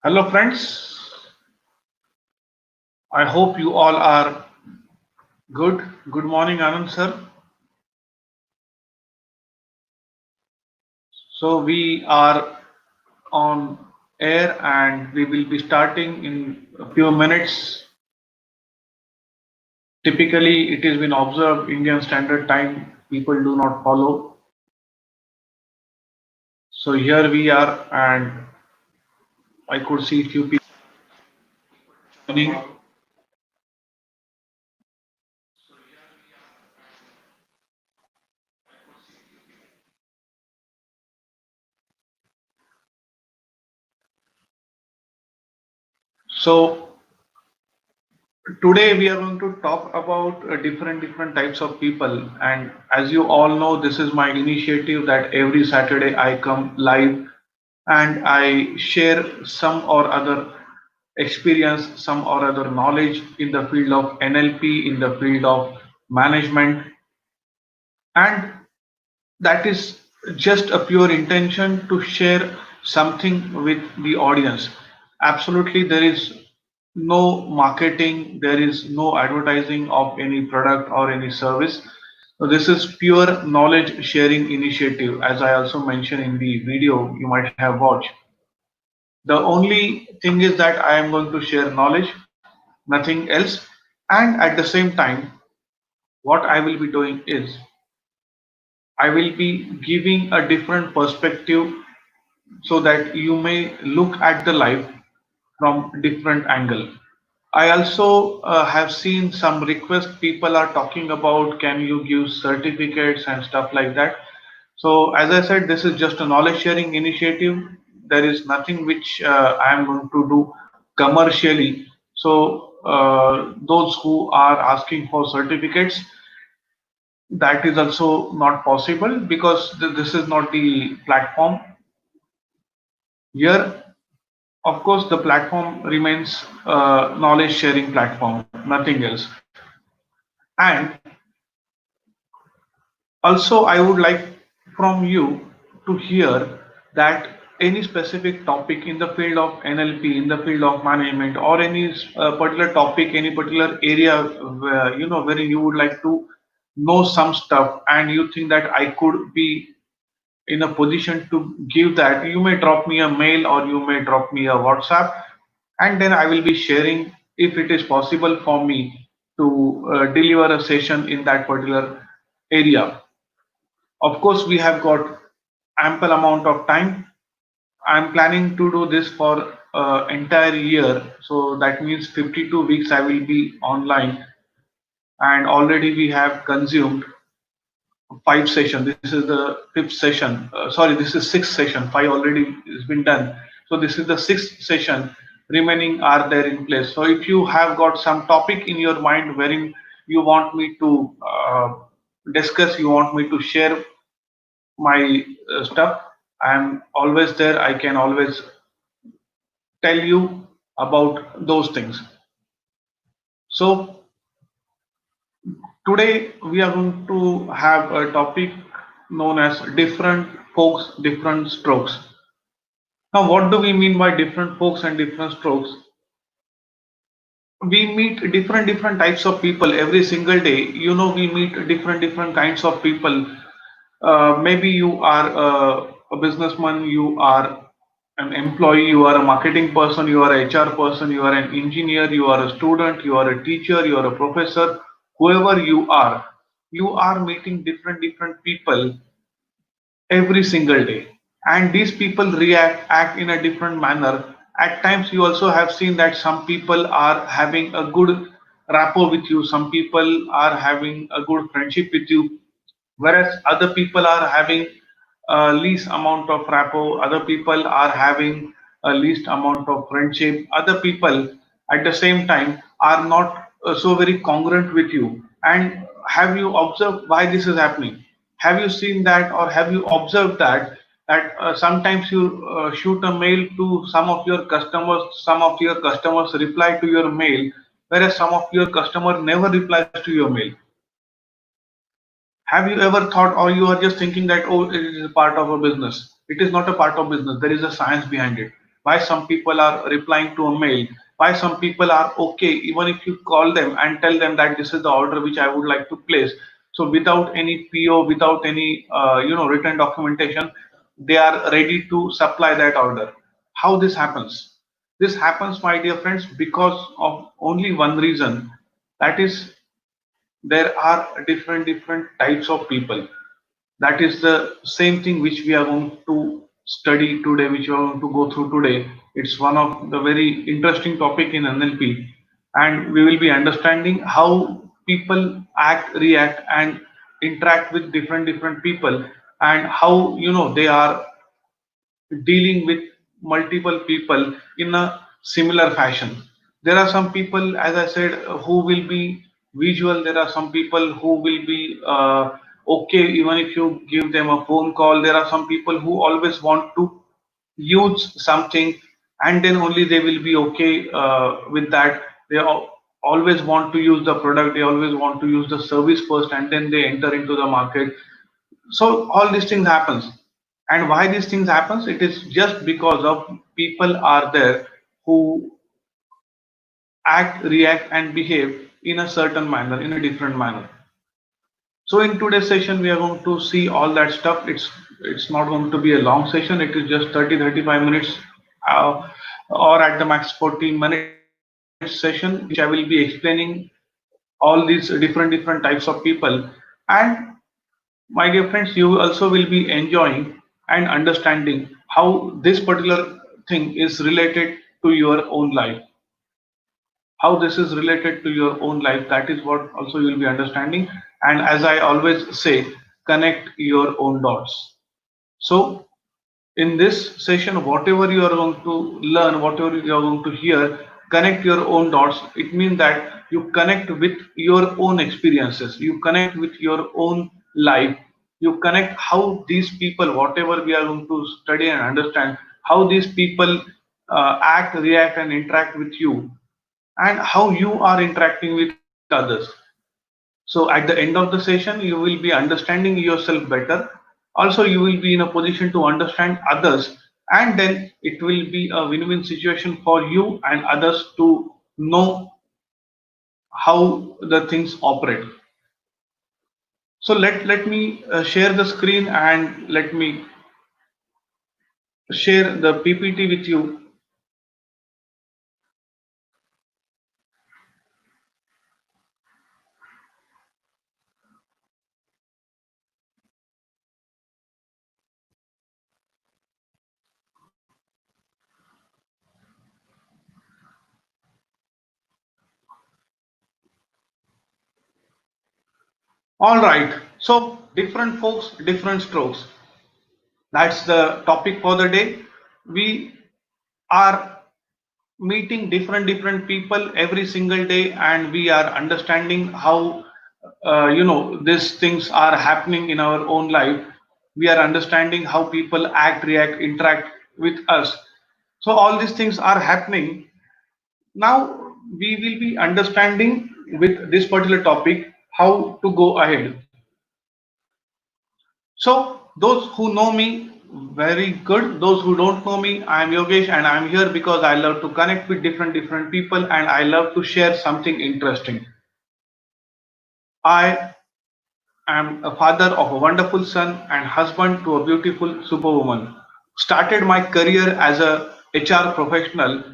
Hello, friends. I hope you all are good. Good morning, Anand sir. So, we are on air and we will be starting in a few minutes. Typically, it has been observed Indian Standard Time people do not follow. So, here we are, and I could see few people joining. So, today we are going to talk about different types of people, and as you all know, this is my initiative that every Saturday I come live and I share some or other experience, some or other knowledge in the field of NLP, in the field of management, and that is just a pure intention to share something with the audience. Absolutely, there is no marketing, there is no advertising of any product or any service. So this is pure knowledge sharing initiative, as I also mentioned in the video you might have watched. The only thing is that I am going to share knowledge, nothing else. And at the same time, what I will be doing is I will be giving a different perspective so that you may look at the life from different angle. I also have seen some requests people are talking about can you give certificates and stuff like that. So as I said, this is just a knowledge sharing initiative. There is nothing which I am going to do commercially. So those who are asking for certificates, that is also not possible because this is not the platform. Here, of course, the platform remains knowledge sharing platform, nothing else. And also, I would like from you to hear that any specific topic in the field of NLP, in the field of management, or any particular topic, any particular area where where you would like to know some stuff, and you think that I could be in a position to give that, you may drop me a mail or you may drop me a WhatsApp, and then I will be sharing if it is possible for me to deliver a session in that particular area. Of course, we have got ample amount of time. I'm planning to do this for entire year, so that means 52 weeks I will be online, and already we have consumed five session. This is the fifth session. Sorry, this is sixth session. Five already has been done. So this is the sixth session. Remaining are there in place. So if you have got some topic in your mind wherein you want me to discuss, you want me to share my stuff, I'm always there. I can always tell you about those things. So today we are going to have a topic known as different folks, different strokes. Now, what do we mean by different folks and different strokes? We meet different types of people every single day. We meet different kinds of people. Maybe you are a businessman, you are an employee, you are a marketing person, you are a HR person, you are an engineer, you are a student, you are a teacher, you are a professor, whoever you are meeting different people every single day, and these people react act in a different manner. At times you also have seen that some people are having a good rapport with you, some people are having a good friendship with you, whereas other people are having a least amount of rapport, other people are having a least amount of friendship, other people at the same time are not so very congruent with you. And have you observed why this is happening? Have you seen that, or have you observed that sometimes you shoot a mail to some of your customers reply to your mail, whereas some of your customer never replies to your mail? Have you ever thought, or you are just thinking that, oh, it is a part of a business? It is not a part of business. There is a science behind it. why some people are replying to a mail, why some people are okay even if you call them and tell them that this is the order which I would like to place. So without any PO, without any written documentation, they are ready to supply that order. How this happens? This happens, my dear friends, because of only one reason. That is, there are different types of people. That is the same thing which we are going to study today, which we are going to go through today. It's one of the very interesting topic in NLP, and we will be understanding how people act, react, and interact with different people, and how they are dealing with multiple people in a similar fashion. There are some people, as I said, who will be visual. There are some people who will be okay even if you give them a phone call. There are some people who always want to use something and then only they will be okay with that. They always want to use the product. They always want to use the service first and then they enter into the market. So all these things happens, and why these things happens, it is just because of people are there who act, react, and behave in a certain manner, in a different manner. So in today's session we are going to see all that stuff. It's not going to be a long session. It is just 30-35 minutes, uh, or at the max 14 minutes session, which I will be explaining all these different types of people. And my dear friends, you also will be enjoying and understanding how this particular thing is related to your own life. How this is related to your own life, that is what also you will be understanding. And as I always say, connect your own dots. So in this session, whatever you are going to learn, whatever you are going to hear, connect your own dots. It means that you connect with your own experiences, you connect with your own life, you connect how these people, whatever we are going to study and understand, how these people act, react, and interact with you, and how you are interacting with others. So at the end of the session, you will be understanding yourself better. Also, you will be in a position to understand others, and then it will be a win-win situation for you and others to know how the things operate. So let me share the screen and let me share the PPT with you. All right. So different folks, different strokes. That's the topic for the day. We are meeting different people every single day, and we are understanding how these things are happening in our own life. We are understanding how people act, react, interact with us. So all these things are happening. Now we will be understanding with this particular topic how to go ahead. So those who know me, very good. Those who don't know me, I am Yogesh and I am here because I love to connect with different people and I love to share something interesting. I am a father of a wonderful son and husband to a beautiful superwoman. Started my career as a HR professional,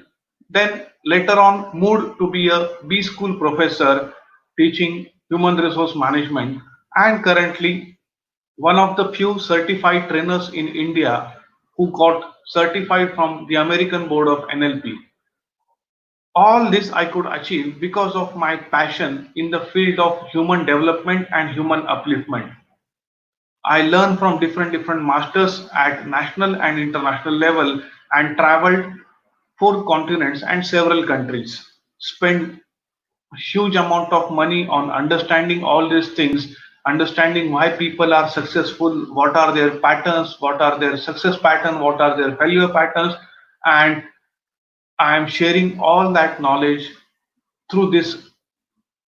then later on moved to be a B school professor teaching human resource management, and currently one of the few certified trainers in India who got certified from the American Board of NLP. All this I could achieve because of my passion in the field of human development and human upliftment. I learned from different masters at national and international level and traveled 4 continents and several countries. Spent huge amount of money on understanding all these things, understanding why people are successful, what are their patterns, what are their success pattern, what are their failure patterns, and I am sharing all that knowledge through this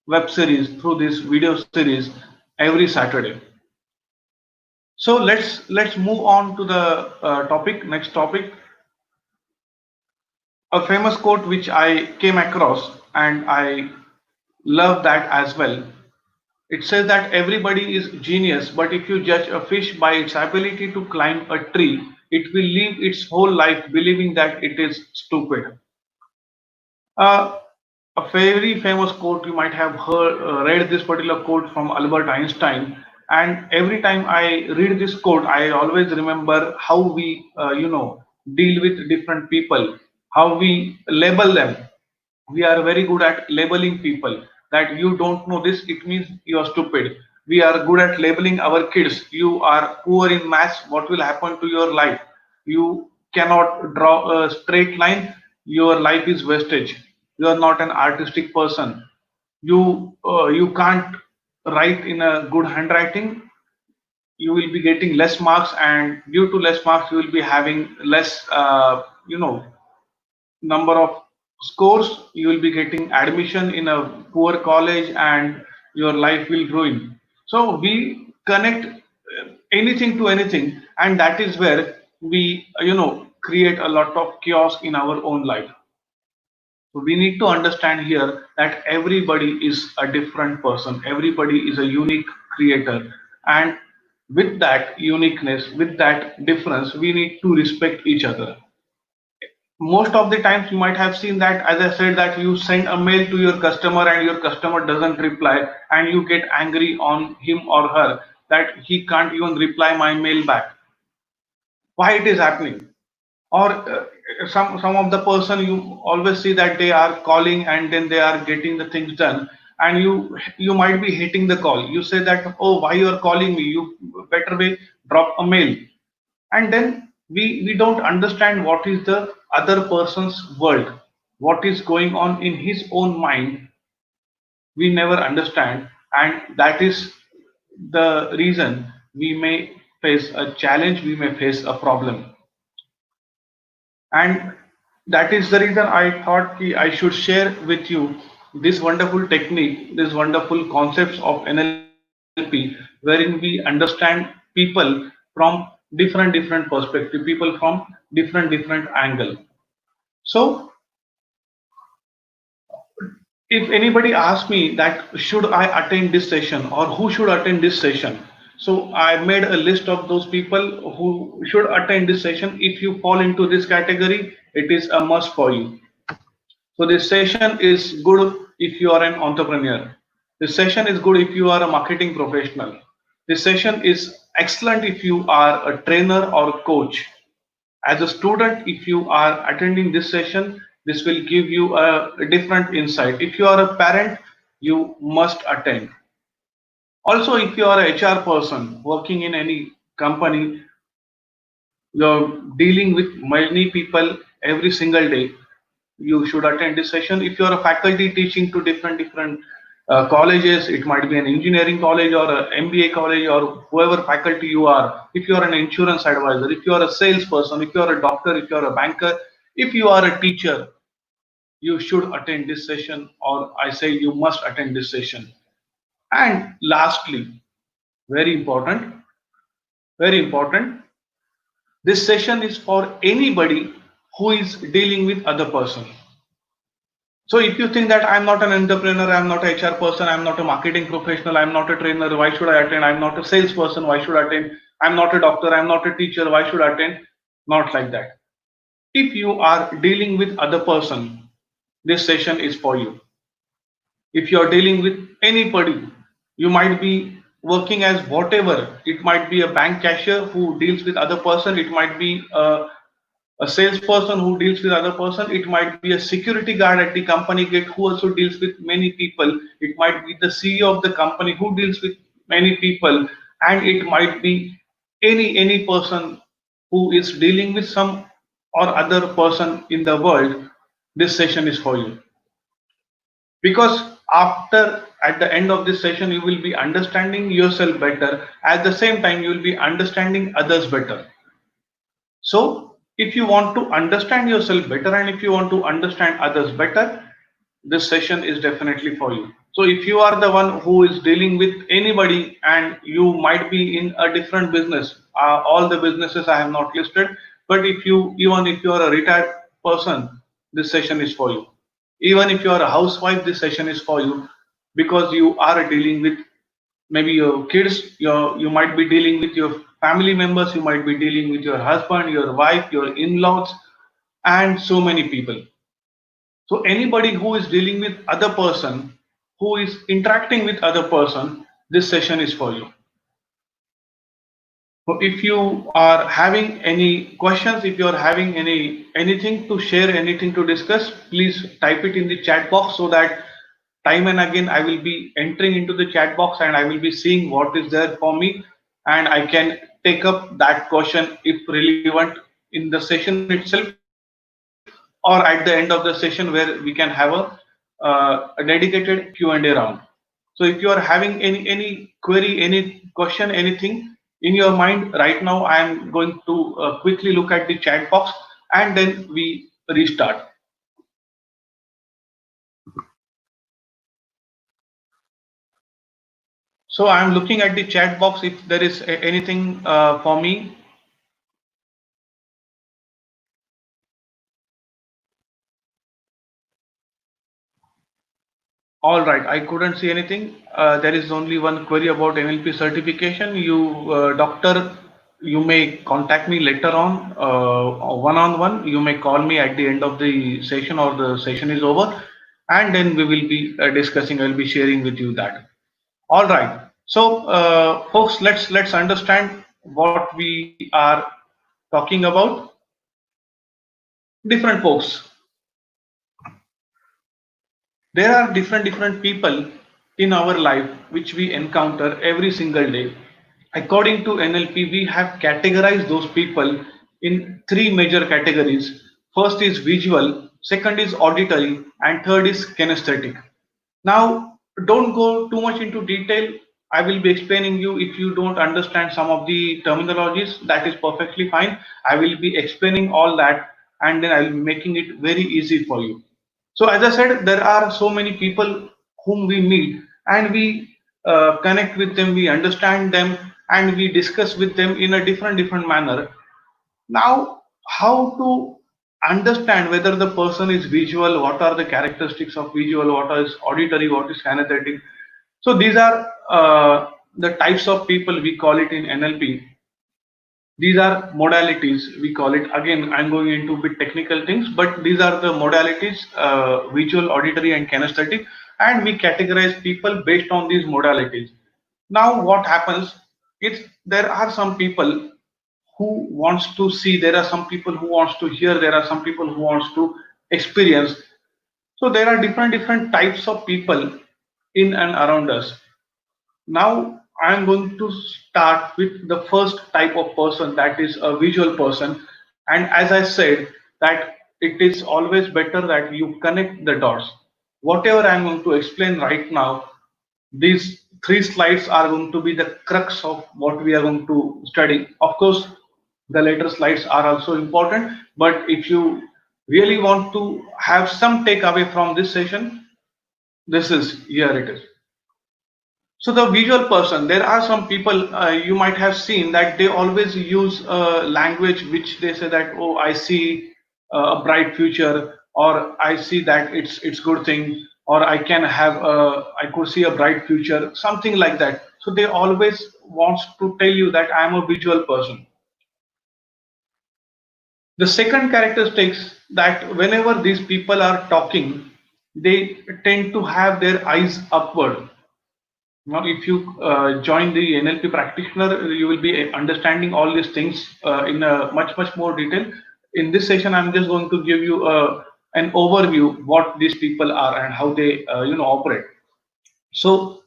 web series, through this video series every Saturday. So let's move on to the topic, next topic. A famous quote which I came across and I love that as well. It says that everybody is genius, but if you judge a fish by its ability to climb a tree, it will live its whole life believing that it is stupid. Uh, a very famous quote, you might have read this particular quote from Albert Einstein, and every time I read this quote, I always remember how we, deal with different people, how we label them. We are very good at labeling people, that you don't know this, it means you are stupid. We are good at labeling our kids. You are poor in maths, what will happen to your life? You cannot draw a straight line, your life is wastage. You are not an artistic person. You can't write in a good handwriting. You will be getting less marks, and due to less marks you will be having less number of scores. You will be getting admission in a poor college, and your life will ruin. So we connect anything to anything, and that is where we create a lot of chaos in our own life. So we need to understand here that everybody is a different person, everybody is a unique creator, and with that uniqueness, with that difference, we need to respect each other. Most of the times you might have seen that, as I said, that you send a mail to your customer and your customer doesn't reply, and you get angry on him or her that he can't even reply my mail back. Why it is happening? Or some of the person, you always see that they are calling and then they are getting the things done, and you might be hating the call. You say that, oh, why you are calling me, you better be drop a mail. And then we don't understand what is the other person's world, what is going on in his own mind. We never understand, and that is the reason we may face a challenge, we may face a problem. And that is the reason I thought I should share with you this wonderful technique, this wonderful concepts of NLP, wherein we understand people from different perspective, people from different angle. So if anybody asks me that should I attend this session or who should attend this session, so I made a list of those people who should attend this session. If you fall into this category, it is a must for you. So this session is good if you are an entrepreneur. This session is good if you are a marketing professional. This session is excellent if you are a trainer or coach. As a student, if you are attending this session, this will give you a different insight. If you are a parent, you must attend. Also, if you are a HR person working in any company, you're dealing with many people every single day, you should attend this session. If you are a faculty teaching to different colleges, it might be an engineering college or an MBA college or whoever faculty you are. If you are an insurance advisor, if you are a salesperson, if you are a doctor, if you are a banker, if you are a teacher, you should attend this session, or I say you must attend this session. And lastly, very important, very important, this session is for anybody who is dealing with other person. So if you think that I'm not an entrepreneur, I'm not a HR person, I'm not a marketing professional, I'm not a trainer, why should I attend? I'm not a salesperson, why should I attend? I'm not a doctor, I'm not a teacher, why should I attend? Not like that. If you are dealing with other person, this session is for you. If you are dealing with anybody, you might be working as whatever. It might be a bank cashier who deals with other person. It might be a salesperson who deals with other person. It might be a security guard at the company gate who also deals with many people. It might be the CEO of the company who deals with many people, and it might be any person who is dealing with some or other person in the world. This session is for you, because after at the end of this session you will be understanding yourself better, at the same time you will be understanding others better. So if you want to understand yourself better and if you want to understand others better, this session is definitely for you. So if you are the one who is dealing with anybody and you might be in a different business, all the businesses I have not listed, but if you, even if you are a retired person, this session is for you. Even if you are a housewife, this session is for you, because you are dealing with maybe your kids, you might be dealing with your family members, you might be dealing with your husband, your wife, your in-laws, and so many people. So anybody who is dealing with other person, who is interacting with other person, this session is for you. So if you are having any questions, if you are having anything to share, anything to discuss, please type it in the chat box, so that time and again I will be entering into the chat box and I will be seeing what is there for me, and I can take up that question if relevant in the session itself, or at the end of the session where we can have a dedicated Q&A round. So if you are having any query, any question, anything in your mind right now, I am going to quickly look at the chat box and then we restart. So I am looking at the chat box if there is anything for me. All right, I couldn't see anything. There is only one query about NLP certification. You, doctor, you may contact me later on, one-on-one. You may call me at the end of the session or the session is over, and then we will be discussing. I will be sharing with you that. All right. So, folks, let's understand what we are talking about. Different folks. There are different people in our life which we encounter every single day. According to NLP, we have categorized those people in three major categories. First is visual, second is auditory, and third is kinesthetic. Now, don't go too much into detail. I will be explaining you. If you don't understand some of the terminologies, that is perfectly fine. I will be explaining all that, and then I will be making it very easy for you. So as I said, there are so many people whom we meet, and we connect with them, we understand them, and we discuss with them in a different manner. Now, how to understand whether the person is visual, what are the characteristics of visual, what is auditory, what is kinesthetic. So these are the types of people we call it in NLP. These are modalities, we call it. Again, I'm going into a bit technical things, but these are the modalities, visual, auditory, and kinesthetic, and we categorize people based on these modalities. Now what happens is there are some people who wants to see, there are some people who wants to hear, there are some people who wants to experience. So there are different types of people in and around us. Now I'm going to start with the first type of person, that is a visual person. And as I said, that it is always better that you connect the dots. Whatever I'm going to explain right now, these three slides are going to be the crux of what we are going to study. Of course, the later slides are also important, but if you really want to have some takeaway from this session, this is here it is. So the visual person, there are some people you might have seen that they always use language which they say that, oh, I see a bright future, or I see that it's good thing, or I could see a bright future, something like that. So they always wants to tell you that I am a visual person. The second characteristics, that whenever these people are talking, they tend to have their eyes upward. Now, if you join the NLP practitioner, you will be understanding all these things in a much more detail. In this session, I'm just going to give you an overview what these people are and how they operate. So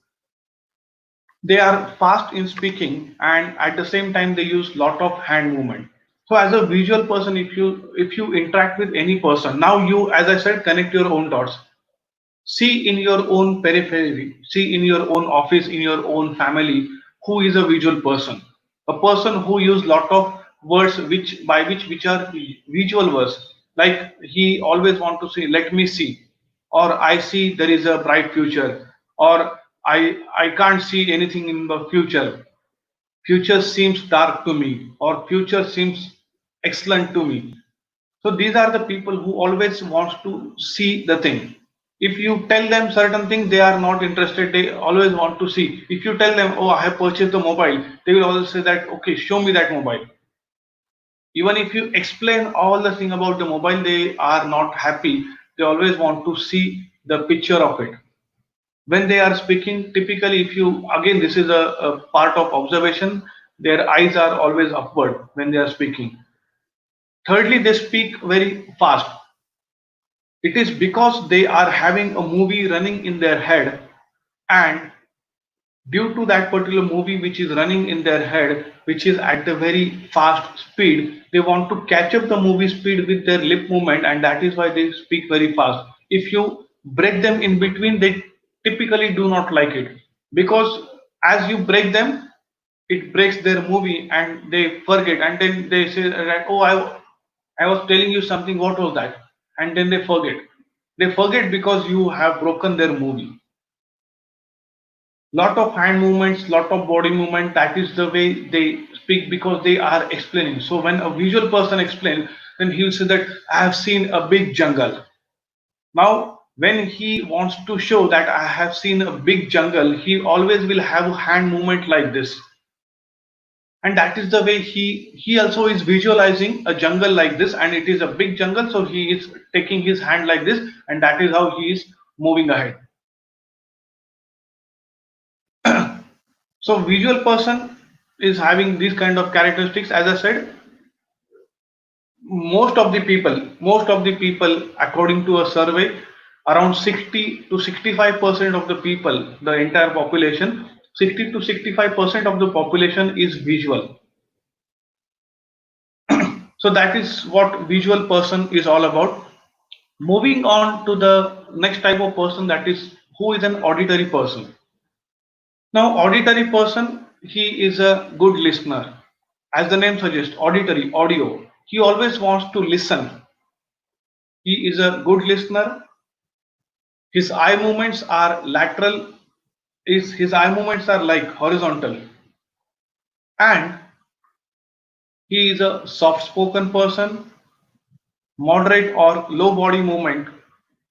they are fast in speaking, and at the same time they use lot of hand movement. So as a visual person, if you interact with any person, now you, as I said, connect your own dots. See in your own periphery, see in your own office, in your own family, who is a visual person. A person who use lot of words which are visual words. Like he always want to say, let me see, or I see there is a bright future, or I can't see anything in the future. Future seems dark to me, or future seems excellent to me. So these are the people who always wants to see the thing. If you tell them certain things, they are not interested. They always want to see. If you tell them, "Oh, I have purchased the mobile," they will always say that, "Okay, show me that mobile." Even if you explain all the thing about the mobile, they are not happy. They always want to see the picture of it. When they are speaking, typically, if you again, this is a part of observation, their eyes are always upward when they are speaking. Thirdly, they speak very fast. It is because they are having a movie running in their head, and due to that particular movie which is running in their head, which is at a very fast speed, they want to catch up the movie speed with their lip movement, and that is why they speak very fast. If you break them in between, they typically do not like it, because as you break them, it breaks their movie and they forget, and then they say that, "Oh, I was telling you something, what was that?" And then they forget. They forget because you have broken their movie. Lot of hand movements, lot of body movement, that is the way they speak because they are explaining. So when a visual person explains, then he will say that, "I have seen a big jungle." Now when he wants to show that I have seen a big jungle, he always will have a hand movement like this, and that is the way he also is visualizing a jungle like this, and it is a big jungle, so he is taking his hand like this, and that is how he is moving ahead. So visual person is having these kind of characteristics. As I said, most of the people, according to a survey, around 60 to 65% of the people, the entire population, 60 to 65% of the population is visual. So that is what visual person is all about. Moving on to the next type of person, that is who is an auditory person. Now, auditory person, he is a good listener. As the name suggests, auditory, audio. He always wants to listen. He is a good listener. His eye movements are lateral. His eye movements are like horizontal. And he is a soft-spoken person, moderate or low body movement.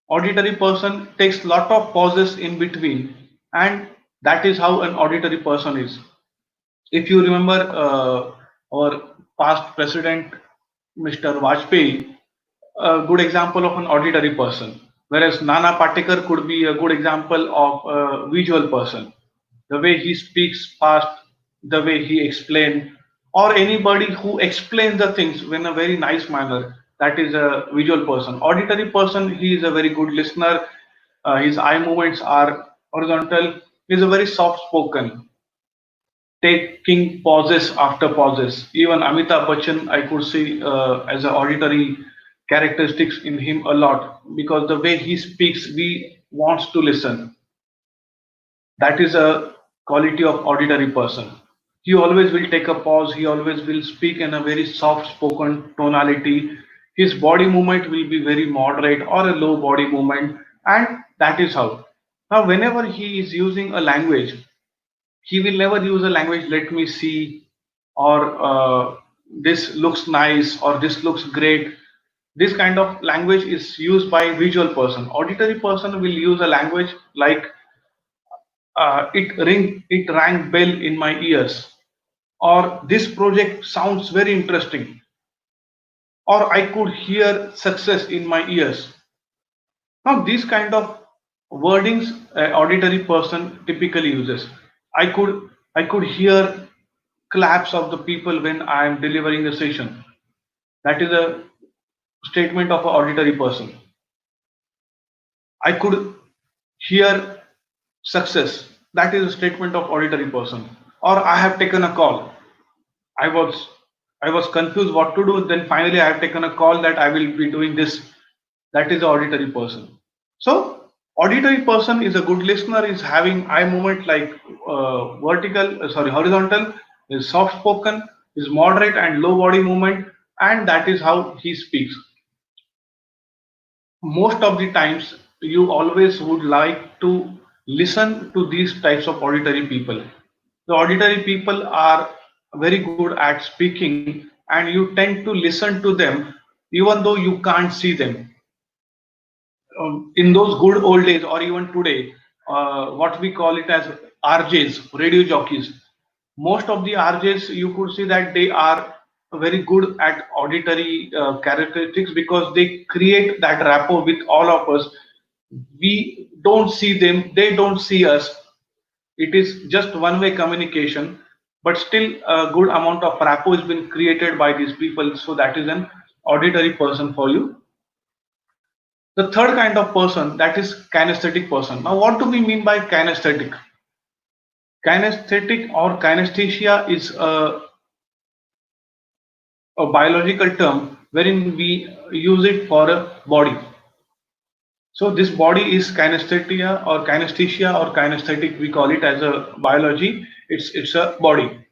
Auditory person takes lot of pauses in between, and that is how an auditory person is. If you remember our past president, Mr. Vajpayee, a good example of an auditory person, whereas Nana Patekar could be a good example of a visual person. The way he speaks fast, the way he explains, or anybody who explains the things in a very nice manner, that is a visual person. Auditory person, he is a very good listener. His eye movements are horizontal. He is a very soft spoken, taking pauses after pauses. Even Amitabh Bachchan, I could see as an auditory characteristics in him a lot, because the way he speaks, we wants to listen. That is a quality of auditory person. He always will take a pause. He always will speak in a very soft spoken tonality. His body movement will be very moderate or a low body movement, and that is how. Now, whenever he is using a language, he will never use a language, "Let me see," or "This looks nice," or "This looks great." This kind of language is used by visual person. Auditory person will use a language like, it rang bell in my ears," or "This project sounds very interesting," or "I could hear success in my ears." Now these kind of wordings auditory person typically uses. I could hear claps of the people when I am delivering the session. That is a statement of an auditory person. I could hear success. That is a statement of auditory person. Or I have taken a call. I was I was confused what to do. Then finally I have taken a call that I will be doing this. That is the auditory person. So auditory person is a good listener. Is having eye movement like horizontal. Is soft spoken. Is moderate and low body movement, and that is how he speaks. Most of the times you always would like to listen to these types of auditory people. The auditory people are very good at speaking, and you tend to listen to them even though you can't see them. In those good old days, or even today, what we call it as RJs, radio jockeys, most of the RJs you could see that they are very good at auditory characteristics because they create that rapport with all of us. We don't see them, they don't see us. It is just one-way communication, but still a good amount of rapport has been created by these people. So that is an auditory person for you. The third kind of person, that is kinesthetic person. Now, what do we mean by kinesthetic? Kinesthetic or kinesthesia is a biological term wherein we use it for a body. So this body is kinesthesia or kinesthetic. We call it as a biology. It's a body.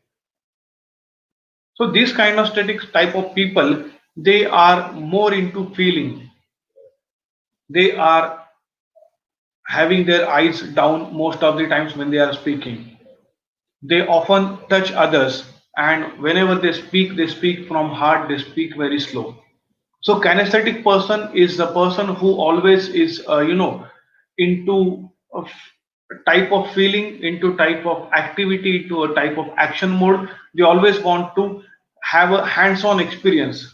So these kinesthetic type of people, they are more into feeling. They are having their eyes down most of the times when they are speaking. They often touch others, and whenever they speak from heart, they speak very slow. So kinesthetic person is the person who always is into type of feeling, into type of activity, into a type of action mode. They always want to have a hands-on experience.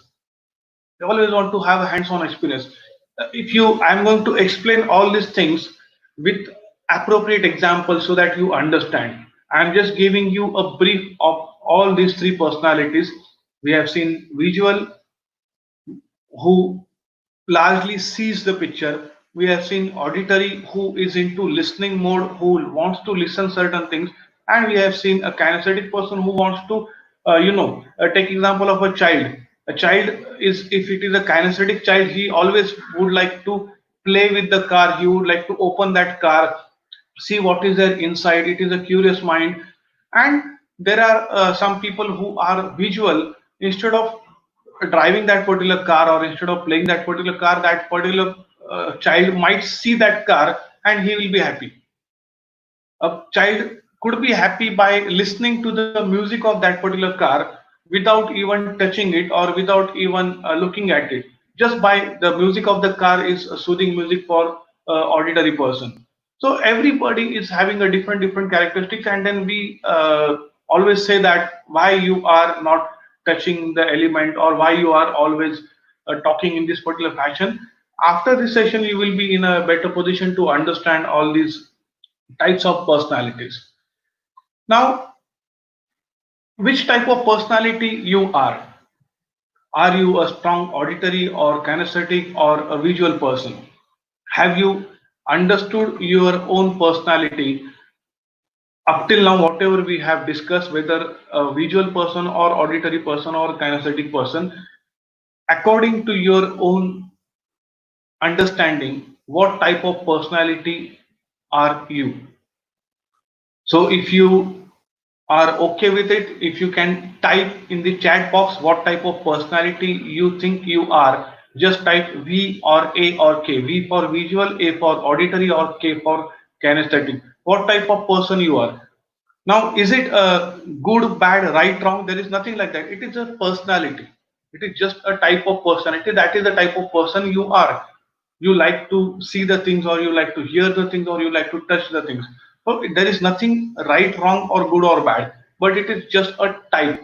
They always want to have a hands-on experience. If you I'm going to explain all these things with appropriate examples so that you understand. I'm just giving you a brief of all these three personalities. We have seen visual, who largely sees the picture. We have seen auditory, who is into listening mode, who wants to listen certain things, and we have seen a kinesthetic person who wants to, take example of a child. A child is, if it is a kinesthetic child, he always would like to play with the car. He would like to open that car, see what is there inside. It is a curious mind. And there are some people who are visual. Instead of driving that particular car, or instead of playing that particular car, that particular child might see that car and he will be happy. A child could be happy by listening to the music of that particular car without even touching it or without even looking at it. Just by the music of the car is a soothing music for auditory person. So everybody is having a different characteristics, and then we always say that why you are not touching the element, or why you are always talking in this particular fashion. After this session, you will be in a better position to understand all these types of personalities. Now, which type of personality you are? Are you a strong auditory or kinesthetic or a visual person? Have you understood your own personality up till now? Whatever we have discussed, whether a visual person or auditory person or kinesthetic person, according to your own understanding, what type of personality are you? So if you are okay with it, if you can type in the chat box what type of personality you think you are, just type V or A or K. V for visual, A for auditory, or K for kinesthetic. What type of person you are? Now, is it a good, bad, right, wrong? There is nothing like that. It is a personality. It is just a type of personality. That is the type of person you are. You like to see the things, or you like to hear the things, or you like to touch the things. So there is nothing right, wrong, or good or bad, but it is just a type.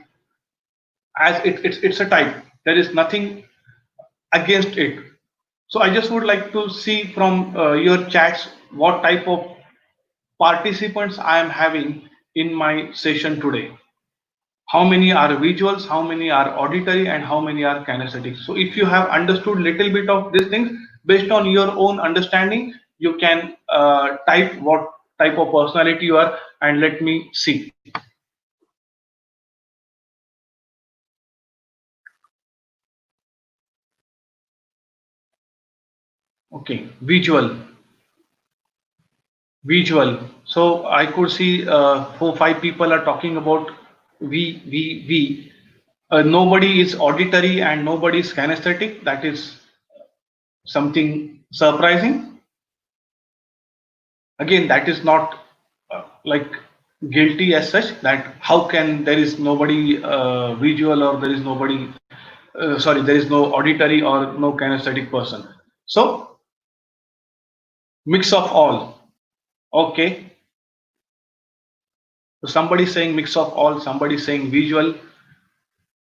As it's a type. There is nothing against it. So I just would like to see from your chats what type of participants I am having in my session today. How many are visuals, how many are auditory, and how many are kinesthetic. So if you have understood little bit of these things, based on your own understanding, you can type what type of personality you are, and let me see. Okay, visual. So I could see 4 5 people are talking about v. Nobody is auditory and nobody is kinesthetic. That is something surprising. Again, that is not like guilty as such, that how can there is nobody visual, or there is nobody sorry, there is no auditory or no kinesthetic person. So mix of all. Okay. So somebody saying mix of all, somebody saying visual.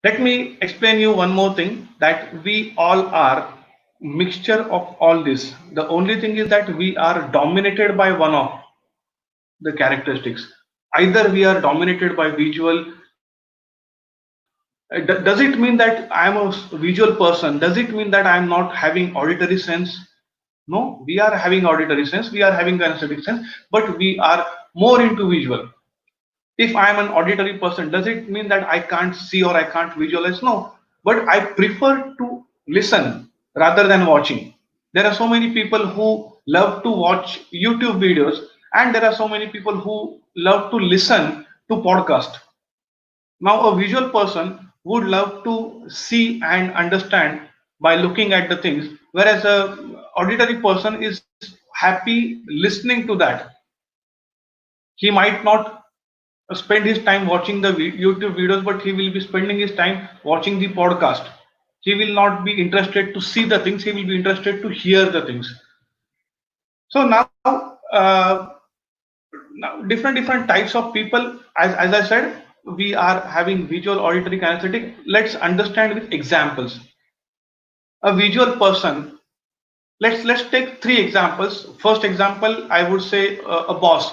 Let me explain you one more thing, that we all are mixture of all this. The only thing is that we are dominated by one of the characteristics. Either we are dominated by visual. Does it mean that I am a visual person? Does it mean that I am not having auditory sense? No, we are having auditory sense, we are having kinesthetic sense, but we are more into visual. If I am an auditory person, does it mean that I can't see or I can't visualize? No, but I prefer to listen rather than watching. There are so many people who love to watch YouTube videos, and there are so many people who love to listen to podcast. Now, a visual person would love to see and understand by looking at the things, whereas a auditory person is happy listening to that. He might not spend his time watching the YouTube videos, but he will be spending his time watching the podcast. He will not be interested to see the things, he will be interested to hear the things. So now different types of people, as I said, we are having visual, auditory, kinesthetic. Let's understand with examples. A visual person, let's take three examples. First example, I would say a boss.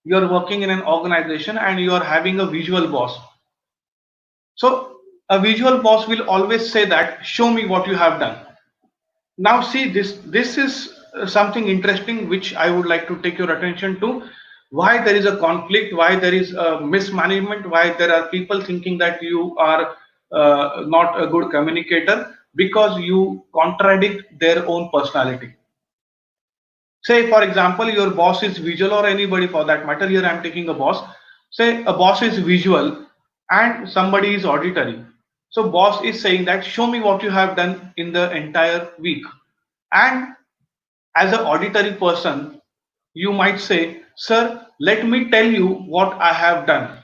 You're working in an organization and you are having a visual boss. So a visual boss will always say that, show me what you have done. Now see, this is something interesting which I would like to take your attention to. Why there is a conflict, why there is a mismanagement, why there are people thinking that you are not a good communicator, because you contradict their own personality. Say for example, your boss is visual, or anybody for that matter, here I am taking a boss. Say a boss is visual and somebody is auditory. So boss is saying that, show me what you have done in the entire week. And as an auditory person, you might say, sir, let me tell you what I have done.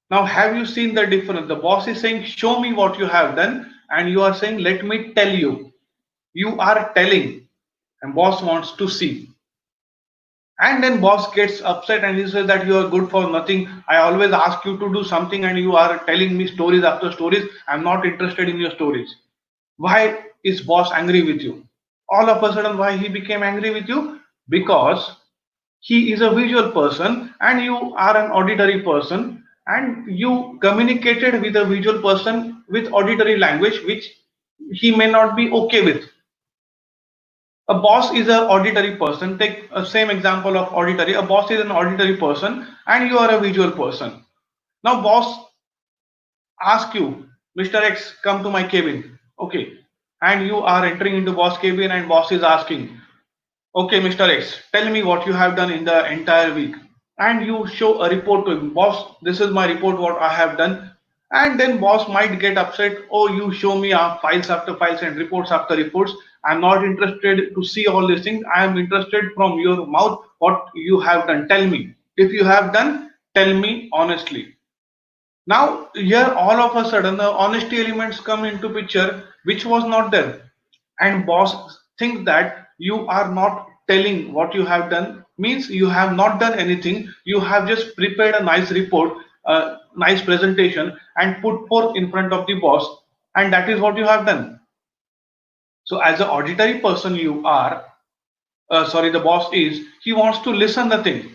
Now, have you seen the difference? The boss is saying, show me what you have done, and you are saying, let me tell you. You are telling, and boss wants to see. And then boss gets upset and he says that you are good for nothing. I always ask you to do something and you are telling me stories after stories. I'm not interested in your stories. Why is boss angry with you? All of a sudden, why he became angry with you? Because he is a visual person and you are an auditory person, and you communicated with a visual person with auditory language which he may not be okay with. A boss is an auditory person. Take a same example of auditory. A boss is an auditory person and you are a visual person. Now boss ask you, Mr. X, come to my cabin. Okay. And you are entering into boss cabin and boss is asking, okay, Mr. X, tell me what you have done in the entire week. And you show a report to him. Boss, this is my report, what I have done. And then boss might get upset. Oh, you show me files after files and reports after reports. I'm not interested to see all these things. I am interested from your mouth what you have done. Tell me. If you have done, tell me honestly. Now here all of a sudden the honesty elements come into picture which was not there, and boss think that you are not telling what you have done, means you have not done anything, you have just prepared a nice report, a nice presentation and put forth in front of the boss, and that is what you have done. So as an auditory person you are, sorry, the boss is, he wants to listen the thing.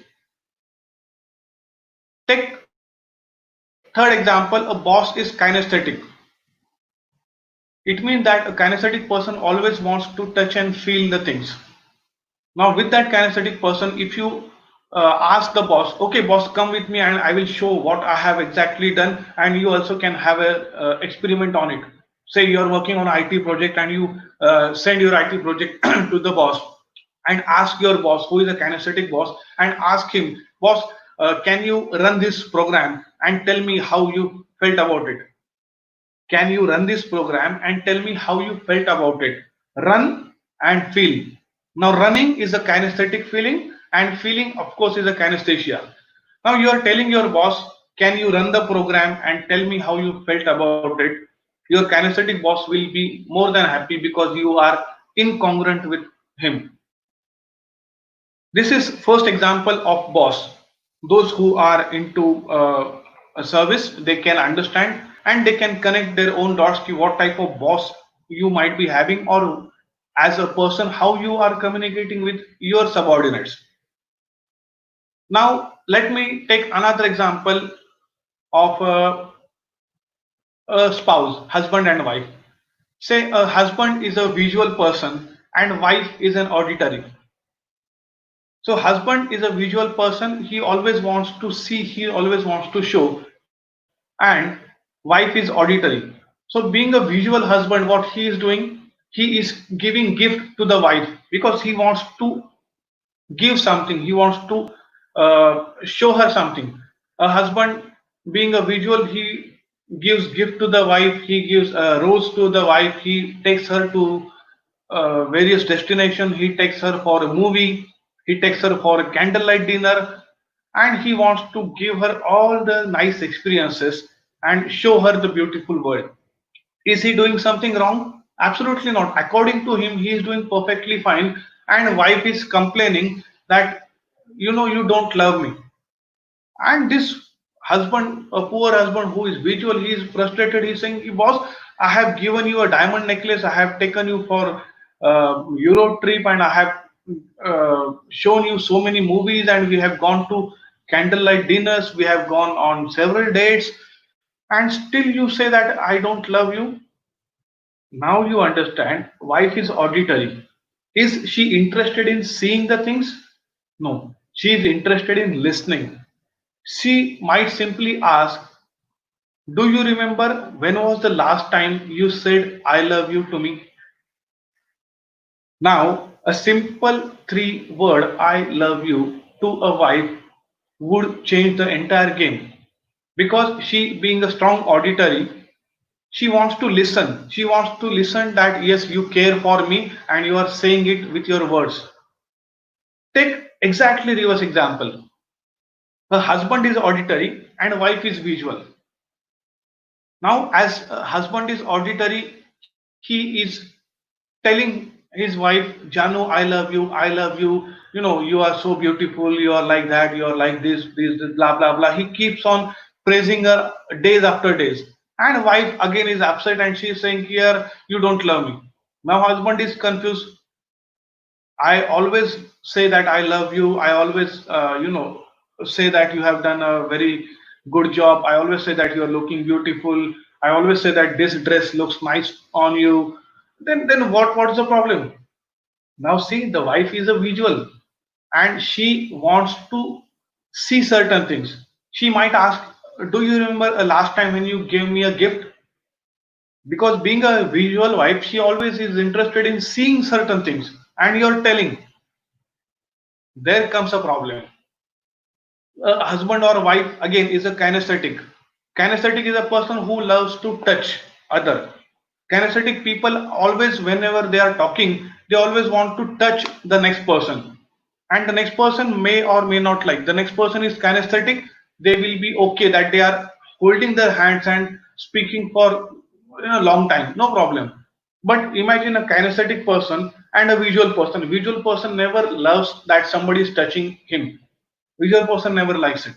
Take third example, a boss is kinesthetic. It means that a kinesthetic person always wants to touch and feel the things. Now, with that kinesthetic person, if you ask the boss, okay, boss, come with me and I will show what I have exactly done, and you also can have a experiment on it. Say you are working on an IT project and you send your IT project to the boss and ask your boss, who is a kinesthetic boss, and ask him, boss, can you run this program and tell me how you felt about it? Can you run this program and tell me how you felt about it? Run and feel. Now, running is a kinesthetic feeling, and feeling, of course, is a kinesthesia. Now, you are telling your boss, can you run the program and tell me how you felt about it? Your kinesthetic boss will be more than happy because you are incongruent with him. This is first example of boss. Those who are into a service, they can understand and they can connect their own dots to what type of boss you might be having, or as a person how you are communicating with your subordinates. Now let me take another example of a spouse, husband and wife. Say a husband is a visual person and wife is an auditory. So husband is a visual person. He always wants to see, he always wants to show, and wife is auditory. So being a visual husband, what he is doing, he is giving gift to the wife because he wants to give something. He wants to show her something. A husband, being a visual, he gives gift to the wife. He gives a rose to the wife. He takes her to various destinations. He takes her for a movie. He takes her for a candlelight dinner, and he wants to give her all the nice experiences and show her the beautiful world. Is he doing something wrong? Absolutely not. According to him, he is doing perfectly fine. And wife is complaining that you don't love me. And this husband, a poor husband who is visual, he is frustrated. He's saying, "Boss, I have given you a diamond necklace. I have taken you for Euro trip, and I have shown you so many movies, and we have gone to candlelight dinners. We have gone on several dates, and still you say that I don't love you." Now you understand, wife is auditory. Is she interested in seeing the things? No, she is interested in listening. She might simply ask, "Do you remember when was the last time you said I love you to me?" Now, a simple three-word "I love you" to a wife would change the entire game, because she, being a strong auditory, she wants to listen. She wants to listen that yes, you care for me and you are saying it with your words. Take exactly reverse example. A husband is auditory and wife is visual. Now, as a husband is auditory, he is telling his wife, "Janu, I love you, I love you. You are so beautiful. You are like that. You are like this, blah blah blah." He keeps on praising her days after days. And wife again is upset and she is saying, "Here, you don't love me." Now husband is confused. I always say that I love you. I always, say that you have done a very good job. I always say that you are looking beautiful. I always say that this dress looks nice on you. Then what's the problem? Now see, the wife is a visual and she wants to see certain things. She might ask, "Do you remember last time when you gave me a gift?" Because being a visual wife, she always is interested in seeing certain things. And you're telling, there comes a problem. A husband or wife again is a kinesthetic. Kinesthetic is a person who loves to touch other. Kinesthetic people always, whenever they are talking, they always want to touch the next person, and the next person may or may not like. The next person is kinesthetic. They will be okay that they are holding their hands and speaking for a long time, no problem. But imagine a kinesthetic person and a visual person. Visual person never loves that somebody is touching him. Visual person never likes it.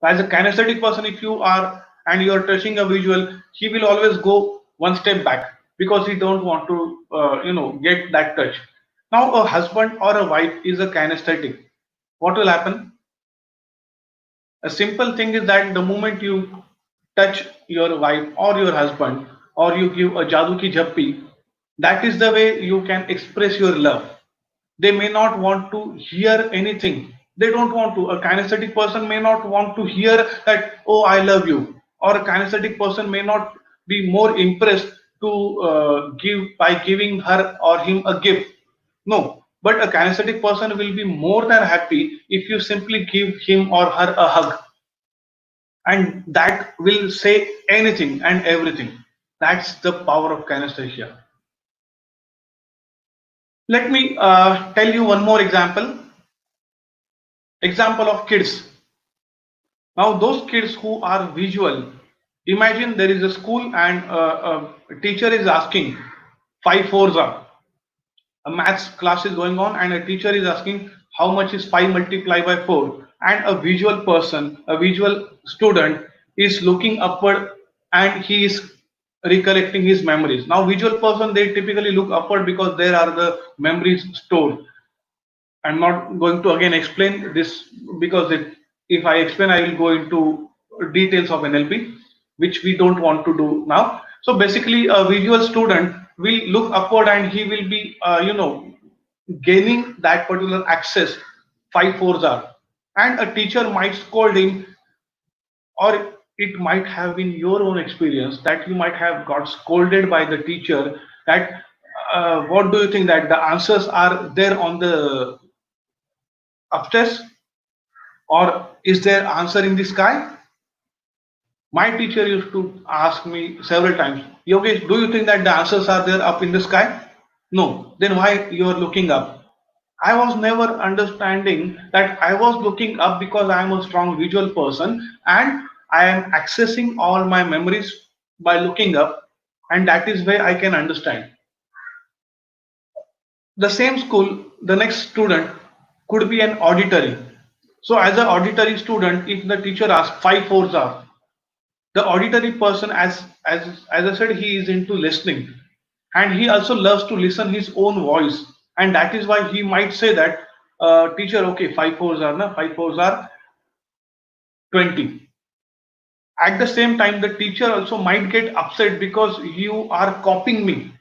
As a kinesthetic person, if you are and you are touching a visual, he will always go one step back because he don't want to get that touch. Now a husband or a wife is a kinesthetic. What will happen? A simple thing is that the moment you touch your wife or your husband, or you give a jadoo ki jhappi, that is the way you can express your love. They may not want to hear anything. They don't want to. A kinesthetic person may not want to hear that, "Oh, I love you." Or a kinesthetic person may not be more impressed to give by giving her or him a gift. No, but a kinesthetic person will be more than happy if you simply give him or her a hug, and that will say anything and everything. That's the power of kinesthesia. Let me tell you one more example of kids. Now those kids who are visual, Imagine there is a school and a teacher is asking five fours are. A maths class is going on and a teacher is asking how much is 5 multiplied by 4, and a visual person, a visual student is looking upward and he is recollecting his memories. Now visual person, they typically look upward because there are the memories stored. I'm not going to again explain this because if I explain, I will go into details of NLP, which we don't want to do now. So basically, a visual student will look upward and he will be, gaining that particular access. Five fours are, and a teacher might scold him, or it might have been your own experience that you might have got scolded by the teacher. That what do you think that the answers are there on the upstairs, or is there answer in the sky? My teacher used to ask me several times, Yogesh, do you think that the answers are there up in the sky? No. Then why you are looking up? I was never understanding that I was looking up because I am a strong visual person and I am accessing all my memories by looking up, and that is where I can understand. The same school, the next student could be an auditory. So as an auditory student, if the teacher asks five fours are, the auditory person, as I said, he is into listening, and he also loves to listen his own voice, and that is why he might say that, teacher, okay, five fours are na, five fours are 20. At the same time, the teacher also might get upset because you are copying me.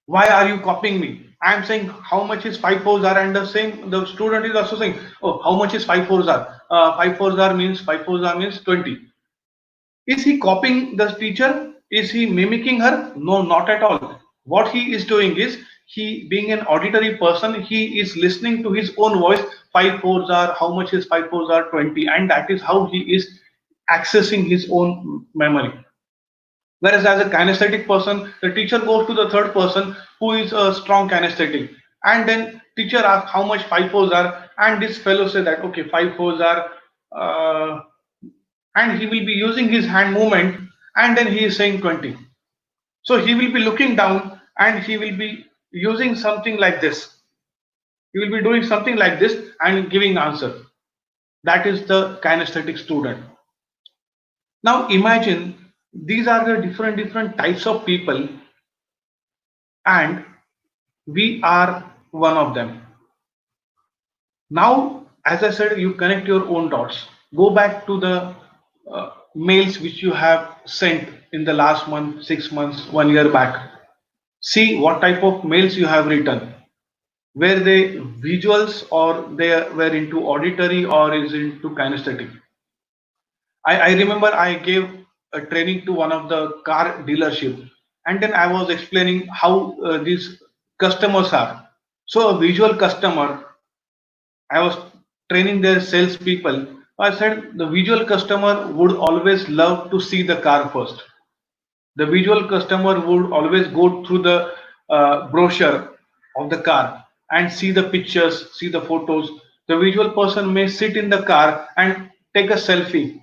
Why are you copying me? I am saying how much is five fours are, and the student is also saying, oh, how much is five fours are? Five fours are means 20. Is he copying the teacher? Is he mimicking her? No, not at all. What he is doing is, he, being an auditory person, he is listening to his own voice. Five fours are, how much is five fours are 20, and that is how he is accessing his own memory. Whereas as a kinesthetic person, the teacher goes to the third person who is a strong kinesthetic, and then teacher asks how much five fours are, and this fellow say that okay, five fours are, uh, and he will be using his hand movement, and then he is saying 20. So he will be looking down and he will be using something like this. He will be doing something like this and giving answer. That is the kinesthetic student. Now imagine these are the different types of people, and we are one of them. Now, as I said, you connect your own dots. Go back to the mails which you have sent in the last month, 6 months, 1 year back. See what type of mails you have written. Were they visuals, or they were into auditory, or is into kinesthetic? I remember I gave a training to one of the car dealership, and then I was explaining how these customers are. So a visual customer, I was training their salespeople. I said the visual customer would always love to see the car first. The visual customer would always go through the brochure of the car and see the pictures, see the photos. The visual person may sit in the car and take a selfie,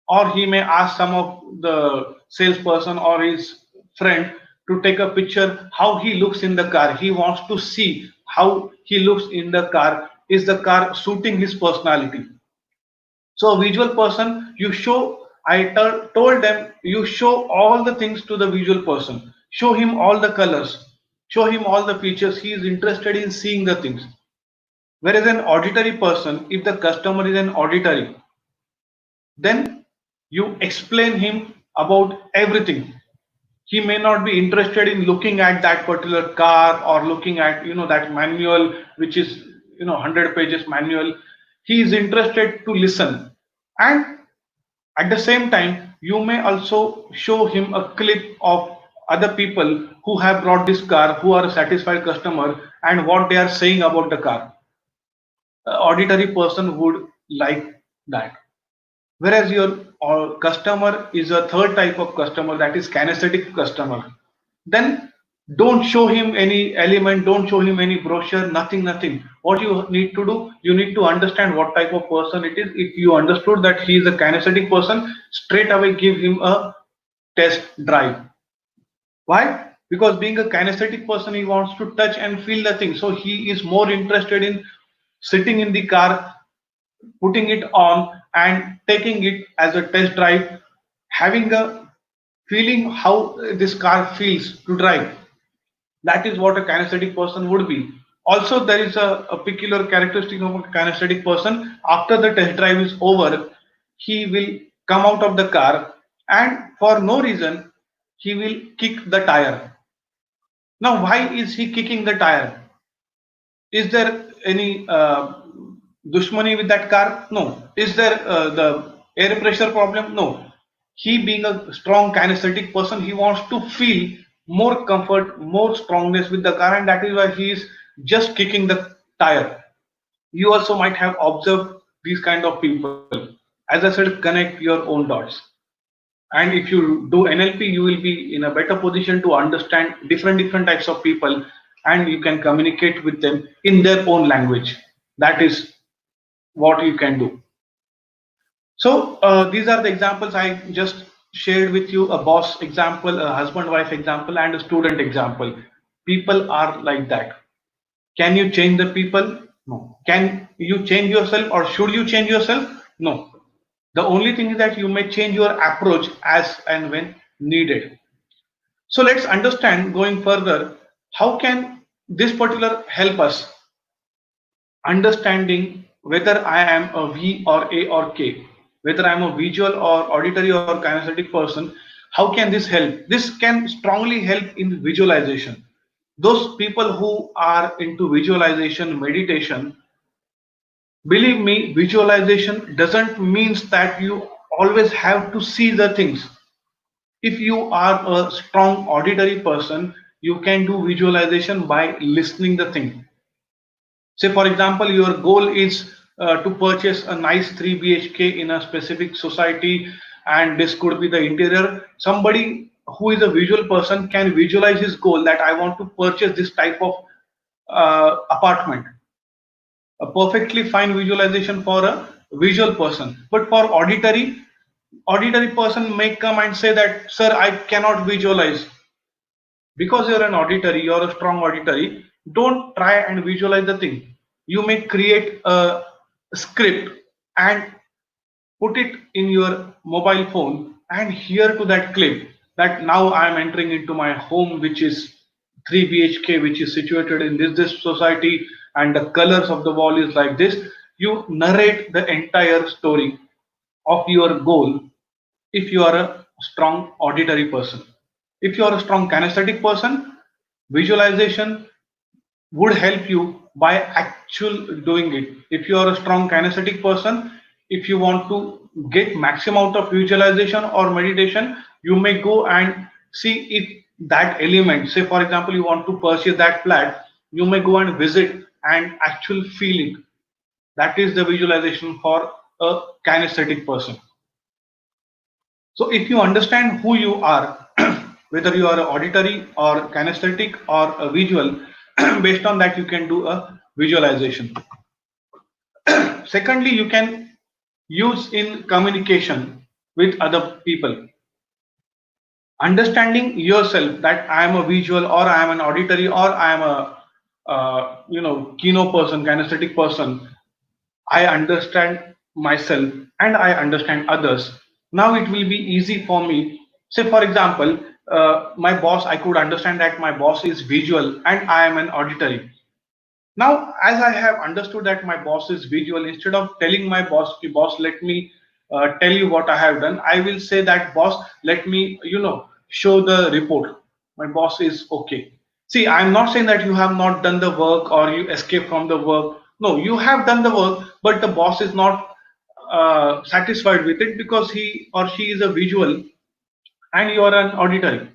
or he may ask some of the salesperson or his friend to take a picture how he looks in the car. He wants to see how he looks in the car. Is the car suiting his personality? So a visual person, you show, told them, you show all the things to the visual person. Show him all the colors. Show him all the features. He is interested in seeing the things. Whereas an auditory person, if the customer is an auditory, then you explain him about everything. He may not be interested in looking at that particular car, or looking at that manual which is 100 pages manual. He is interested to listen, and at the same time you may also show him a clip of other people who have brought this car, who are a satisfied customer, and what they are saying about the car. An auditory person would like that. Whereas your customer is a third type of customer, that is kinesthetic customer. Then don't show him any element, don't show him any brochure, nothing. What you need to do, you need to understand what type of person it is. If you understood that he is a kinesthetic person, straight away give him a test drive. Why? Because being a kinesthetic person, he wants to touch and feel the thing. So he is more interested in sitting in the car, putting it on and taking it as a test drive, having a feeling how this car feels to drive. That is what a kinesthetic person would be. Also, there is a peculiar characteristic of a kinesthetic person. After the test drive is over, he will come out of the car and for no reason, he will kick the tire. Now, why is he kicking the tire? Is there any dushmani with that car? No. Is there the air pressure problem? No. He being a strong kinesthetic person, he wants to feel more comfort, more strongness with the car, and that is why he is just kicking the tire. You also might have observed these kind of people. As I said, connect your own dots. And if you do NLP, you will be in a better position to understand different types of people, and you can communicate with them in their own language. That is what you can do. So these are the examples I just shared with you: a boss example, a husband-wife example, and a student example. People are like that. Can you change the people? No. Can you change yourself, or should you change yourself? No. The only thing is that you may change your approach as and when needed. So let's understand going further, how can this particular help us understanding whether I am a V or A or K, whether I am a visual or auditory or kinesthetic person. How can this help? This can strongly help in visualization. Those people who are into visualization, meditation, believe me, visualization doesn't means that you always have to see the things. If you are a strong auditory person, you can do visualization by listening the thing. Say for example, your goal is to purchase a nice 3 BHK in a specific society, and this could be the interior. Somebody who is a visual person can visualize his goal, that I want to purchase this type of apartment. A perfectly fine visualization for a visual person. But for auditory person may come and say that, sir, I cannot visualize. Because you're an auditory, you're a strong auditory, don't try and visualize the thing. You may create a script and put it in your mobile phone and hear to that clip that now I am entering into my home, which is 3 BHK, which is situated in this society, and the colors of the wall is like this. You narrate the entire story of your goal if you are a strong auditory person. If you are a strong kinesthetic person, visualization would help you by actual doing it. If you are a strong kinesthetic person, if you want to get maximum out of visualization or meditation, you may go and see if that element, say for example, you want to purchase that flat, you may go and visit and actually feel it. That is the visualization for a kinesthetic person. So if you understand who you are, whether you are auditory or kinesthetic or a visual, based on that you can do a visualization. Secondly, you can use in communication with other people. Understanding yourself that I am a visual or I am an auditory or I am a kino person, kinesthetic person. I understand myself and I understand others. Now it will be easy for me. Say, for example, my boss, I could understand that my boss is visual and I am an auditory. Now, as I have understood that my boss is visual, instead of telling my boss, boss, let me tell you what I have done, I will say that, boss, let me, show the report. My boss is okay. See, I'm not saying that you have not done the work or you escape from the work. No, you have done the work, but the boss is not satisfied with it because he or she is a visual and you are an auditory.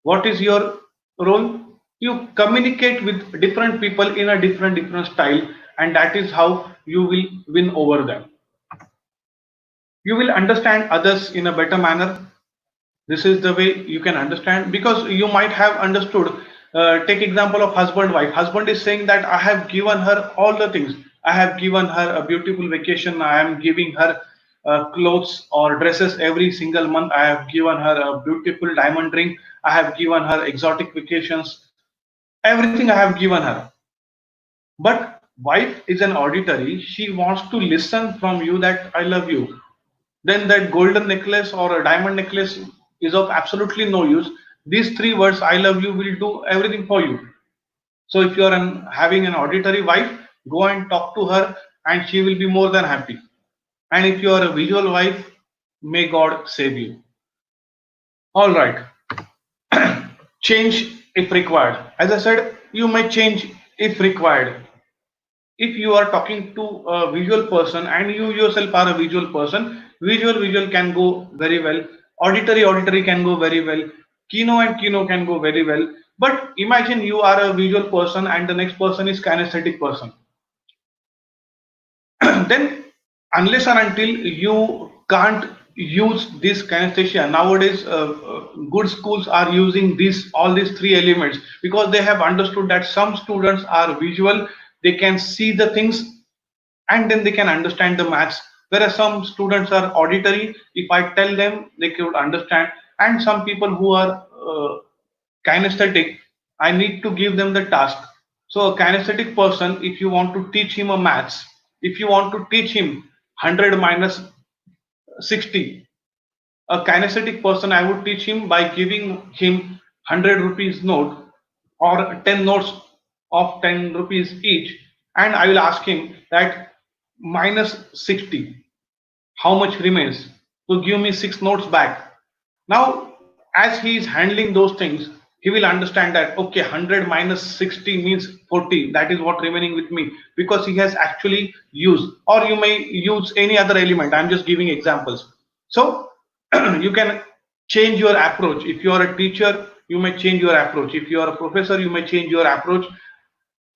What is your role? You communicate with different people in a different style, and that is how you will win over them. You will understand others in a better manner. This is the way you can understand, because you might have understood. Take example of husband wife. Husband is saying that I have given her all the things. I have given her a beautiful vacation. I am giving her clothes or dresses every single month. I have given her a beautiful diamond ring. I have given her exotic vacations. Everything I have given her. But wife is an auditory. She wants to listen from you that I love you. Then that golden necklace or a diamond necklace is of absolutely no use. These three words, I love you, will do everything for you. So if you are having an auditory wife, go and talk to her and she will be more than happy. And if you are a visual wife, may God save you. All right, change if required. As I said, you may change if required. If you are talking to a visual person and you yourself are a visual person, visual can go very well. Auditory can go very well. Kino can go very well. But imagine you are a visual person and the next person is kinesthetic person. Then unless and until you can't use this kinesthesia nowadays, good schools are using these three elements because they have understood that some students are visual, they can see the things and then they can understand the maths, whereas some students are auditory. If I tell them, they could understand. And some people who are kinesthetic, I need to give them the task. So a kinesthetic person, if you want to teach him a maths, if you want to teach him 100 minus 60, a kinesthetic person, I would teach him by giving him 100 rupees note or 10 notes of 10 rupees each, and I will ask him that minus 60, how much remains? So give me 6 notes back. Now, as he is handling those things, he will understand that okay, 100 minus 60 means 40. That is what remaining with me because he has actually used. Or you may use any other element. I'm just giving examples. So you can change your approach. If you are a teacher, you may change your approach. If you are a professor, you may change your approach.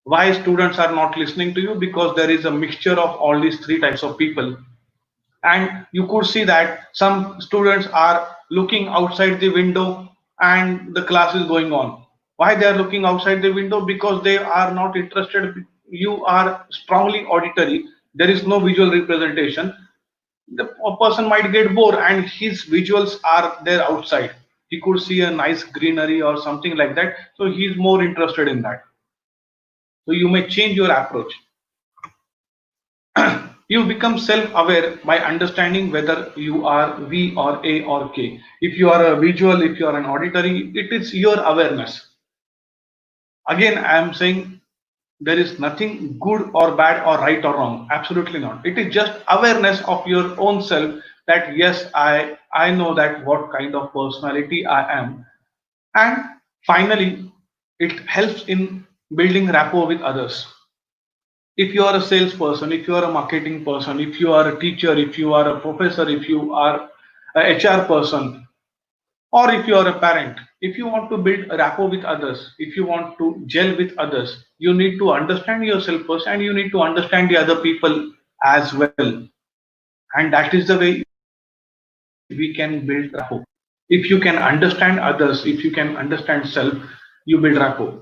Why students are not listening to you? Because there is a mixture of all these three types of people, and you could see that some students are looking outside the window and the class is going on. Why they are looking outside the window? Because they are not interested. You are strongly auditory, there is no visual representation. The person might get bored and his visuals are there outside. He could see a nice greenery or something like that, so he is more interested in that. So you may change your approach. You become self-aware by understanding whether you are V or A or K. If you are a visual, if you are an auditory, it is your awareness. Again, I am saying there is nothing good or bad or right or wrong. Absolutely not. It is just awareness of your own self that yes, I know that what kind of personality I am. And finally, it helps in building rapport with others. If you are a salesperson, if you are a marketing person, if you are a teacher, if you are a professor, if you are a HR person, or if you are a parent, if you want to build a rapport with others, if you want to gel with others, you need to understand yourself first and you need to understand the other people as well. And that is the way we can build rapport. If you can understand others, if you can understand self, you build rapport.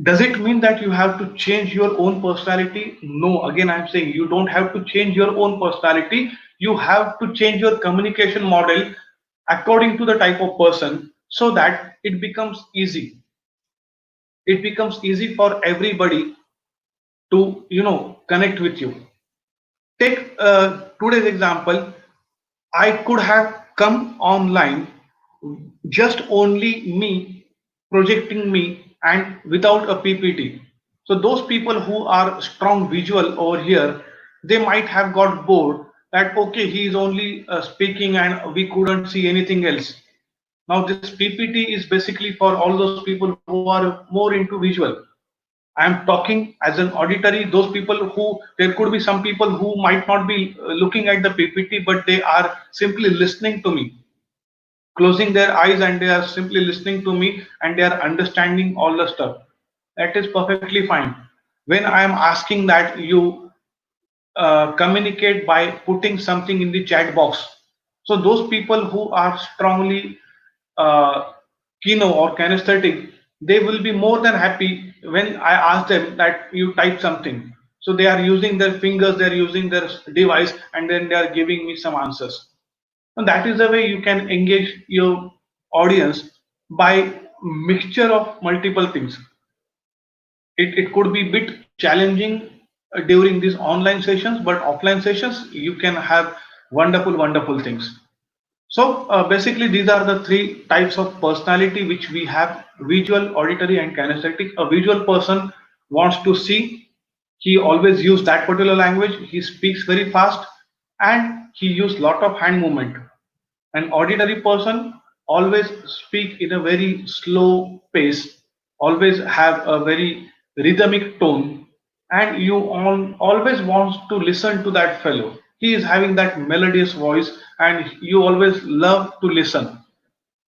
Does it mean that you have to change your own personality? No, again, I'm saying you don't have to change your own personality. You have to change your communication model according to the type of person so that it becomes easy. It becomes easy for everybody to, connect with you. Take today's example. I could have come online just only me projecting me and without a PPT. So those people who are strong visual over here, they might have got bored that okay, he is only speaking and we couldn't see anything else. Now this PPT is basically for all those people who are more into visual. I am talking as an auditory, those people who, there could be some people who might not be looking at the PPT, but they are simply listening to me, closing their eyes and they are simply listening to me and they are understanding all the stuff. That is perfectly fine. When I am asking that you communicate by putting something in the chat box, so those people who are strongly uh, kino or kinesthetic, they will be more than happy when I ask them that you type something. So they are using their fingers, they are using their device, and then they are giving me some answers. And that is the way you can engage your audience, by mixture of multiple things. It could be bit challenging during these online sessions, but offline sessions you can have wonderful things. So basically, these are the three types of personality which we have: visual, auditory, and kinesthetic. A visual person wants to see. He always use that particular language. He speaks very fast, and he use lot of hand movement. An auditory person always speak in a very slow pace, always have a very rhythmic tone, and you always want to listen to that fellow. He is having that melodious voice, and you always love to listen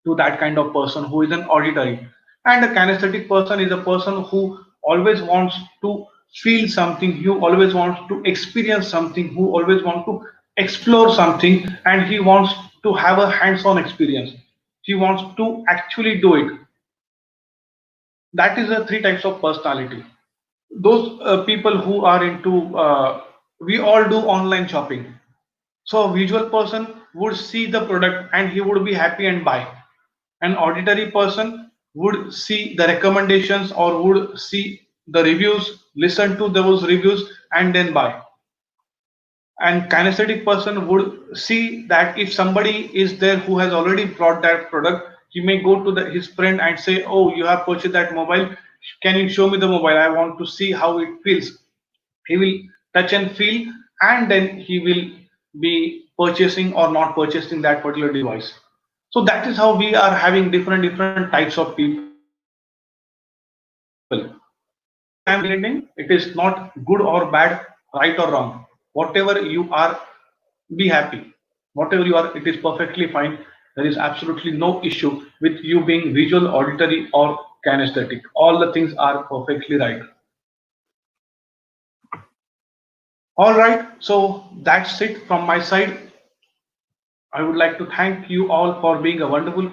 to that kind of person who is an auditory. And a kinesthetic person is a person who always wants to feel something, who always wants to experience something, who always wants to explore something, and he wants to have a hands-on experience. He wants to actually do it. That is the three types of personality. Those people who are into, we all do online shopping. So a visual person would see the product and he would be happy and buy. An auditory person would see the recommendations or would see the reviews, listen to those reviews, and then buy. And kinesthetic person would see that if somebody is there who has already bought that product, he may go to his friend and say, "Oh, you have purchased that mobile. Can you show me the mobile? I want to see how it feels." He will touch and feel, and then he will be purchasing or not purchasing that particular device. So that is how we are having different types of people. Whatever I am recommending, it is not good or bad, right or wrong. Whatever you are, be happy. Whatever you are, it is perfectly fine. There is absolutely no issue with you being visual, auditory, or kinesthetic. All the things are perfectly right. All right, so that's it from my side. I would like to thank you all for being a wonderful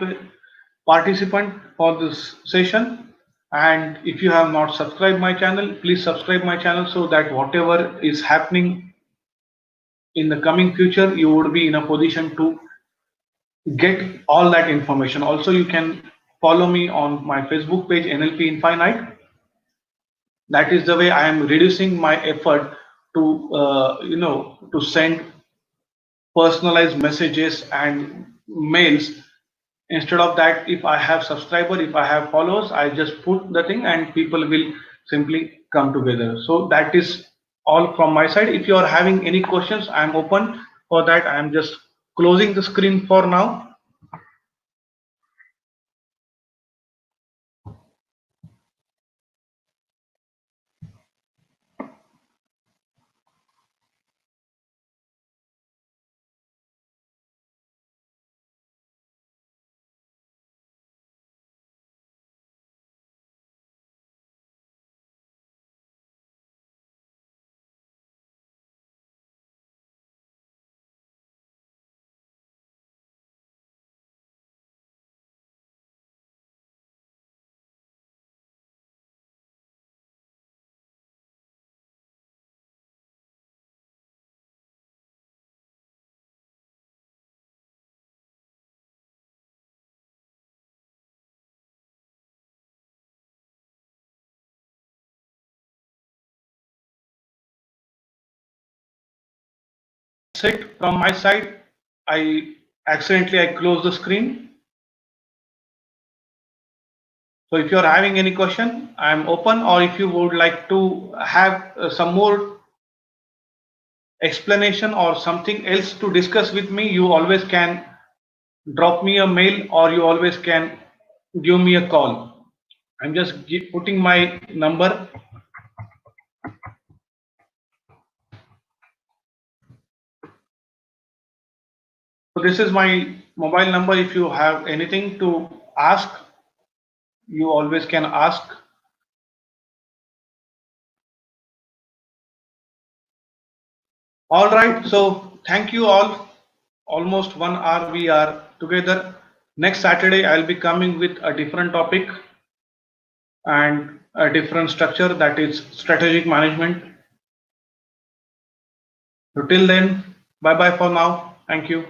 participant for this session. And if you have not subscribed my channel, please subscribe my channel so that whatever is happening in the coming future, you would be in a position to get all that information. Also, you can follow me on my Facebook page, NLP Infinite. That is the way I am reducing my effort to, to send personalized messages and mails. Instead of that, if I have subscriber, if I have followers, I just put the thing and people will simply come together. So that is all from my side. If you are having any questions, I am open for that. I am just closing the screen for now. That's it from my side. I closed the screen. So if you are having any question, I am open, or if you would like to have some more explanation or something else to discuss with me, you always can drop me a mail or you always can give me a call. I'm just putting my number. So this is my mobile number. If you have anything to ask, you always can ask. All right. So thank you all. Almost 1 hour we are together. Next Saturday, I'll be coming with a different topic and a different structure, that is strategic management. So till then, bye bye for now. Thank you.